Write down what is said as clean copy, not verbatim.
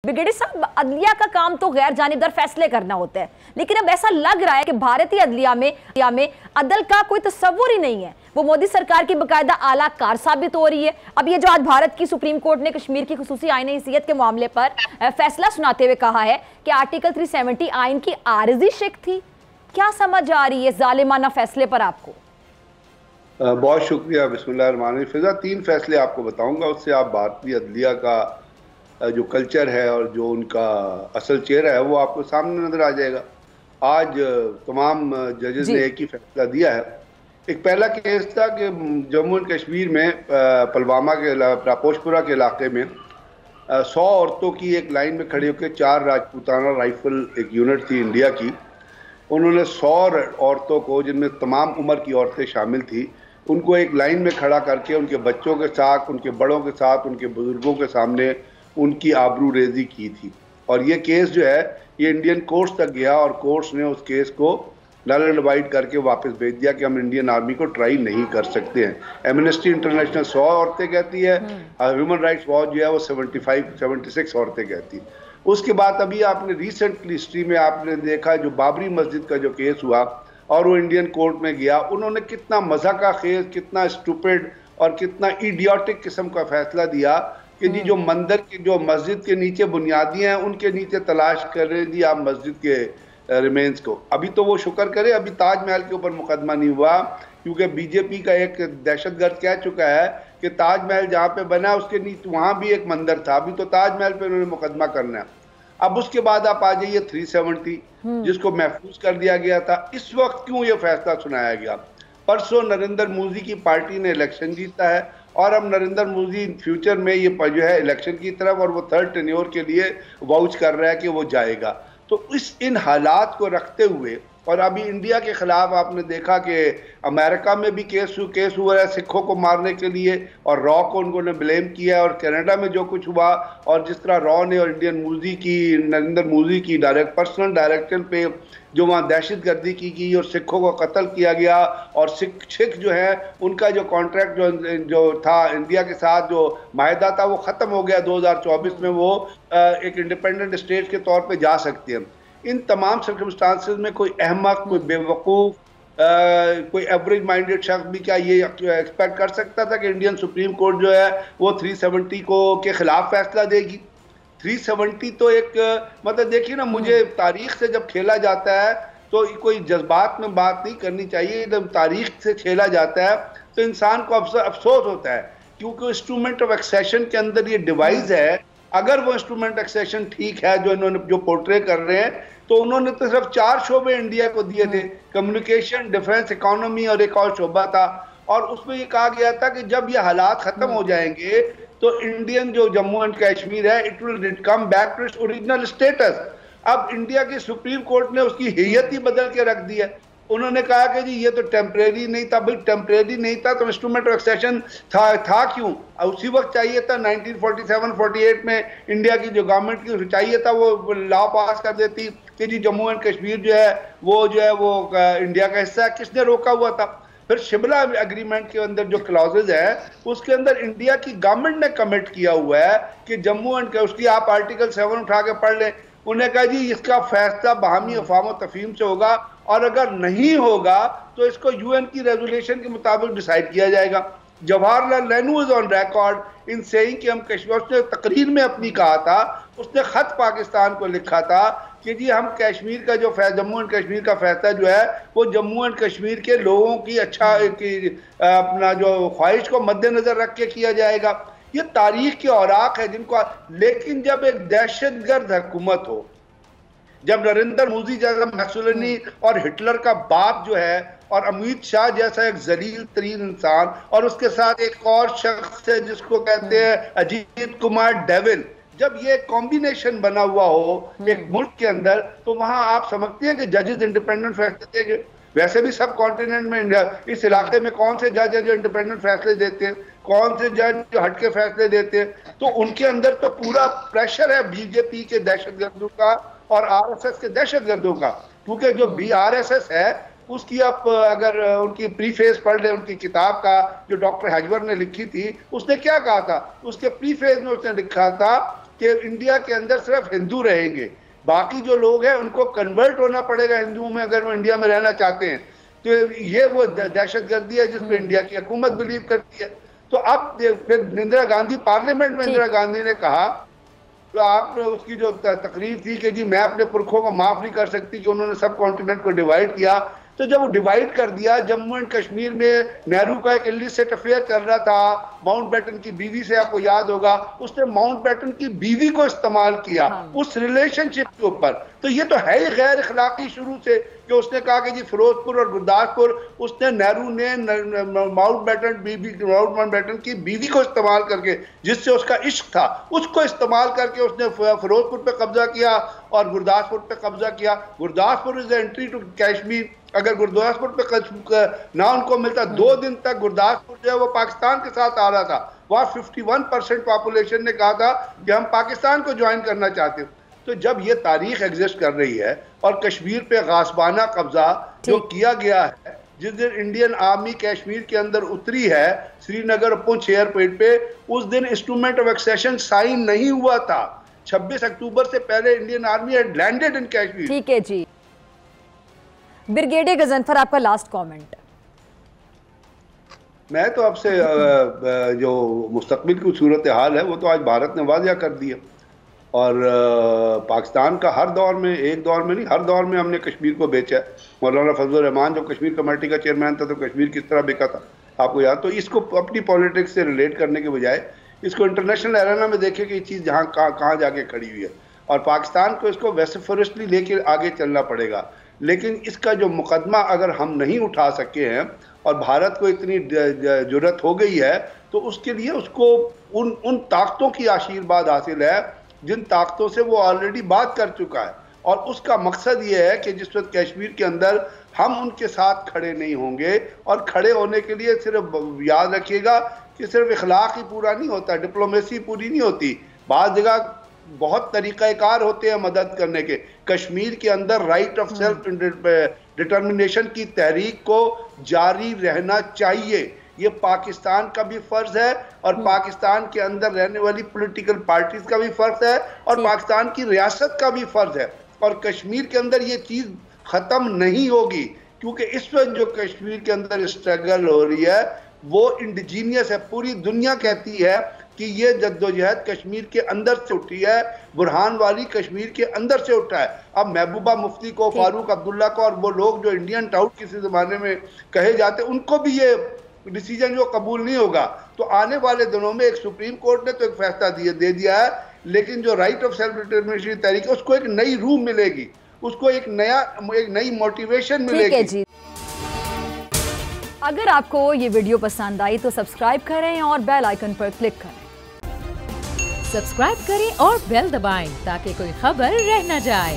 Brigadier साहब, अदलिया का काम तो गैर जानिबदार फैसले करना होता है, लेकिन अब ऐसा लग रहा है कि भारतीय अदलिया में अदल का कोई तस्वुर ही नहीं है। वो मोदी सरकार की बाकायदा आला कार साबित हो रही है। अब ये जो आज भारत की सुप्रीम कोर्ट ने कश्मीर की खुसूसी आईनी हैसियत के मामले पर फैसला सुनाते हुए कहा है कि आर्टिकल 370 आइन की आरजी शिक थी। क्या समझ आ रही है जालिमाना फैसले पर आपको? बहुत शुक्रिया। बिस्मिल्लाह फिजा, 3 फैसले आपको बताऊंगा, उससे आप भारतीय अदलिया का जो कल्चर है और जो उनका असल चेहरा है वो आपको सामने नजर आ जाएगा। आज तमाम जजेस ने एक ही फैसला दिया है। एक पहला केस था कि जम्मू एंड कश्मीर में पुलवामा के रापोशपुरा के इलाके में 100 औरतों की एक लाइन में खड़ी होकर 4 राजपूताना राइफल एक यूनिट थी इंडिया की, उन्होंने 100 औरतों को, जिनमें तमाम उम्र की औरतें शामिल थी, उनको एक लाइन में खड़ा करके उनके बच्चों के साथ, उनके बड़ों के साथ, उनके बुजुर्गों के सामने उनकी आबरू रेजी की थी। और ये केस जो है ये इंडियन कोर्ट्स तक गया और कोर्ट्स ने उस केस को नल एंड वाइड करके वापस भेज दिया कि हम इंडियन आर्मी को ट्राई नहीं कर सकते हैं। एमनेस्टी इंटरनेशनल 100 औरतें कहती है, ह्यूमन राइट्स वॉच जो है वो 76 औरतें कहती है। उसके बाद अभी आपने रिसेंटली हिस्ट्री में आपने देखा जो बाबरी मस्जिद का जो केस हुआ और वो इंडियन कोर्ट में गया, उन्होंने कितना मज़ा का केस, कितना स्टूपिड और कितना इडियोटिक किस्म का फैसला दिया कि जी जो मंदिर की, जो मस्जिद के नीचे बुनियादियां हैं उनके नीचे तलाश कर रहे जी आप मस्जिद के रिमेन्स को। अभी तो वो शुक्र करे अभी ताजमहल के ऊपर मुकदमा नहीं हुआ, क्योंकि बीजेपी का एक दहशतगर्द कह चुका है कि ताजमहल जहाँ पे बना उसके नीचे वहां भी एक मंदिर था, अभी तो ताजमहल पे उन्होंने मुकदमा करना है। अब उसके बाद आप आ जाइए 370 जिसको महफूज कर दिया गया था। इस वक्त क्यों ये फैसला सुनाया गया? परसों नरेंद्र मोदी की पार्टी ने इलेक्शन जीता है और अब नरेंद्र मोदी फ्यूचर में ये जो है इलेक्शन की तरफ और वो 3rd टेन्योर के लिए वाउच कर रहा है कि वो जाएगा। तो इन हालात को रखते हुए, और अभी इंडिया के खिलाफ आपने देखा कि अमेरिका में भी केस हुआ है सिखों को मारने के लिए और रॉ को उन्होंने ब्लेम किया, और कनाडा में जो कुछ हुआ और जिस तरह रॉ ने और नरेंद्र मोदी की पर्सनल डायरेक्शन पे जो वहाँ दहशतगर्दी की गई और सिखों को कत्ल किया गया, और सिख जो है उनका जो कॉन्ट्रैक्ट जो था इंडिया के साथ, जो माहिदा था वो ख़त्म हो गया 2024 में, वो एक इंडिपेंडेंट स्टेट के तौर पे जा सकते हैं। इन तमाम सर्कमस्टांसेस में कोई अहमक, कोई बेवकूफ़, कोई एवरेज माइंडेड शख्स भी क्या ये एक्सपेक्ट कर सकता था कि इंडियन सुप्रीम कोर्ट जो है वो 370 के खिलाफ फैसला देगी? 370 तो एक मतलब देखिए ना, मुझे तारीख से जब खेला जाता है तो कोई जज्बात में बात नहीं करनी चाहिए। जब तारीख से खेला जाता है तो इंसान को अफसोस होता है, क्योंकि इंस्ट्रूमेंट ऑफ एक्सेशन के अंदर ये डिवाइस है। अगर वो इंस्ट्रूमेंट एक्सेशन ठीक है जो इन्होंने जो पोर्ट्रे कर रहे हैं, तो उन्होंने तो सिर्फ 4 शोबे इंडिया को दिए थे, कम्युनिकेशन, डिफेंस, इकोनॉमी और एक और शोबा था। और उसमें ये कहा गया था कि जब ये हालात खत्म हो जाएंगे तो इंडियन जो जम्मू एंड कश्मीर है it will come back to its original status. अब इंडिया की सुप्रीम कोर्ट ने उसकी हैयत ही बदल के रख दी है। उन्होंने कहा कि जी ये तो टेम्परेरी नहीं था। भाई टेम्परेरी नहीं था तो इंस्ट्रूमेंट ऑफ एक्सेशन था क्यों? उसी वक्त चाहिए था 1947-48 में इंडिया की जो गवर्नमेंट की चाहिए था वो लॉ पास कर देती कि जी जम्मू एंड कश्मीर जो है वो इंडिया का हिस्सा है। किसने रोका हुआ था? फिर शिमला एग्रीमेंट के अंदर जो क्लॉजेज है उसके अंदर इंडिया की गवर्नमेंट ने कमिट किया हुआ है कि जम्मू एंड उसकी आप आर्टिकल 7 उठा के पढ़ लें। उन्हें कहा जी इसका फैसला बाहमी अफवाम तफहीम से होगा, और अगर नहीं होगा तो इसको यूएन की रेजोल्यूशन के मुताबिक डिसाइड किया जाएगा। Jawaharlal Nehru is on record in saying कि हम कश्मीर, उसने तकरीर में अपनी कहा था, उसने खत पाकिस्तान को लिखा था कि जी हम कश्मीर का जो जम्मू एंड कश्मीर का फैसला जो है वो जम्मू एंड कश्मीर के लोगों की अपना जो ख्वाहिश को मद्देनजर रख के किया जाएगा। ये तारीख के औराक है जिनको, लेकिन जब एक दहशतगर्द हुकूमत हो, जब नरेंद्र मोदी जैसा मैसोलिनी और हिटलर का बाप जो है और अमित शाह जैसा एक जलील तरीन इंसान और उसके साथ एक और शख्स है जिसको कहते हैं अजीत कुमार डेविल, जब ये कॉम्बिनेशन बना हुआ हो एक मुल्क के अंदर, तो वहां आप समझते हैं कि जजेस इंडिपेंडेंट फैसले देंगे? वैसे भी सब कॉन्टिनेंट में इस इलाके में कौन से जज हैं जो इंडिपेंडेंट फैसले देते हैं? कौन से जज जो हटके फैसले देते हैं? तो उनके अंदर तो पूरा प्रेशर है बीजेपी के दहशतगर्दों का और आरएसएस के दहशतगर्दों का, क्योंकि जो आरएसएस है उसकी आप अगर उनकी प्रीफेस पढ़ लें उनकी किताब का जो डॉक्टर हजवर ने लिखी थी, उसने क्या कहा था? उसके प्रीफेस में उसने लिखा था कि इंडिया के अंदर सिर्फ हिंदू रहेंगे, बाकी जो लोग हैं उनको कन्वर्ट होना पड़ेगा हिंदुओं में अगर वो इंडिया में रहना चाहते हैं। तो ये वो दहशतगर्दी है जिसपे इंडिया की हुकूमत बिलीव करती है। तो अब फिर इंदिरा गांधी पार्लियामेंट में इंदिरा गांधी ने कहा, तो आपने उसकी जो तकरीर थी कि जी मैं अपने पुरखों को माफ नहीं कर सकती कि उन्होंने सब कॉन्टिनेंट को डिवाइड किया। तो जब वो डिवाइड कर दिया, जम्मू एंड कश्मीर में नेहरू का एक इलिसिट अफेयर चल रहा था माउंटबेटन की बीवी से, आपको याद होगा, उसने माउंटबेटन की बीवी को इस्तेमाल किया उस रिलेशनशिप के ऊपर। तो ये तो है ही गैर अखलाकी शुरू से कि उसने कहा कि जी फिरोजपुर और गुरदासपुर, उसने नेहरू ने माउंटबेटन की बीवी को इस्तेमाल करके, जिससे उसका इश्क था, उसको इस्तेमाल करके उसने फिरोजपुर पे कब्जा किया और गुरदासपुर पे कब्जा किया। Gurdaspur is entry to Kashmir. अगर गुरदासपुर पे ना उनको मिलता, 2 दिन तक गुरदासपुर जो है वो पाकिस्तान के साथ आ रहा था। वहाँ 51% पॉपुलेशन ने कहा था कि हम पाकिस्तान को ज्वाइन करना चाहते हैं। तो जब ये तारीख एग्जिस्ट कर रही है और कश्मीर पे गासबाना कब्जा जो किया गया है, जिस दिन इंडियन आर्मी कश्मीर के अंदर उतरी है श्रीनगर पुंछ एयरपोर्ट पे, उस दिन इंस्ट्रूमेंट ऑफ एक्सेशन साइन नहीं हुआ था। 26 अक्टूबर से पहले Indian army had landed in Kashmir. ठीक है जी, ब्रिगेडियर गजनफर, आपका लास्ट कमेंट। मैं तो आपसे जो मुस्तकबिल की सूरत हाल है वो तो आज भारत ने वाज़िया कर दी है। और पाकिस्तान का हर दौर में, एक दौर में नहीं, हर दौर में हमने कश्मीर को बेचा है। मौलाना फजलुर रहमान जो कश्मीर कमेटी का चेयरमैन था तो कश्मीर किस तरह बिका था आपको याद। तो इसको अपनी पॉलिटिक्स से रिलेट करने के बजाय इसको इंटरनेशनल एरेना में देखें कि ये चीज़ जहाँ कहाँ जाके खड़ी हुई है, और पाकिस्तान को इसको वैसिफोरसली लेके आगे चलना पड़ेगा। लेकिन इसका जो मुकदमा अगर हम नहीं उठा सके हैं और भारत को इतनी जुर्रत हो गई है, तो उसके लिए उसको उन ताकतों की आशीर्वाद हासिल है जिन ताकतों से वो ऑलरेडी बात कर चुका है। और उसका मकसद ये है कि जिस वक्त कश्मीर के अंदर हम उनके साथ खड़े नहीं होंगे, और खड़े होने के लिए सिर्फ याद रखिएगा कि सिर्फ इखलाक ही पूरा नहीं होता, डिप्लोमेसी पूरी नहीं होती, बाज़ जगह बहुत तरीक़ाकार होते हैं मदद करने के। कश्मीर के अंदर राइट ऑफ सेल्फ डिटर्मिनेशन की तहरीक को जारी रहना चाहिए, ये पाकिस्तान का भी फर्ज है और पाकिस्तान के अंदर रहने वाली पॉलिटिकल पार्टीज का भी फर्ज है और पाकिस्तान की रियासत का भी फर्ज है। और कश्मीर के अंदर ये चीज़ ख़त्म नहीं होगी, क्योंकि इस वक्त जो कश्मीर के अंदर स्ट्रगल हो रही है वो इंडिजीनियस है। पूरी दुनिया कहती है कि ये जद्दोजहद कश्मीर के अंदर से उठी है, बुरहान वाली कश्मीर के अंदर से उठा है। अब महबूबा मुफ्ती को, फारूक अब्दुल्ला को और वो लोग जो इंडियन टाउट किसी ज़माने में कहे जाते, उनको भी ये डिसीजन जो कबूल नहीं होगा। तो आने वाले दिनों में एक सुप्रीम कोर्ट ने तो एक फैसला दे दिया है, लेकिन जो राइट ऑफ सेल्फ डिटर्मिनेशन की तहरीक है उसको एक नई रूह मिलेगी, उसको एक नई मोटिवेशन मिलेगी। अगर आपको ये वीडियो पसंद आई तो सब्सक्राइब करें और बेल आइकन पर क्लिक करें। सब्सक्राइब करें और बेल दबाएं ताकि कोई खबर रह न जाए।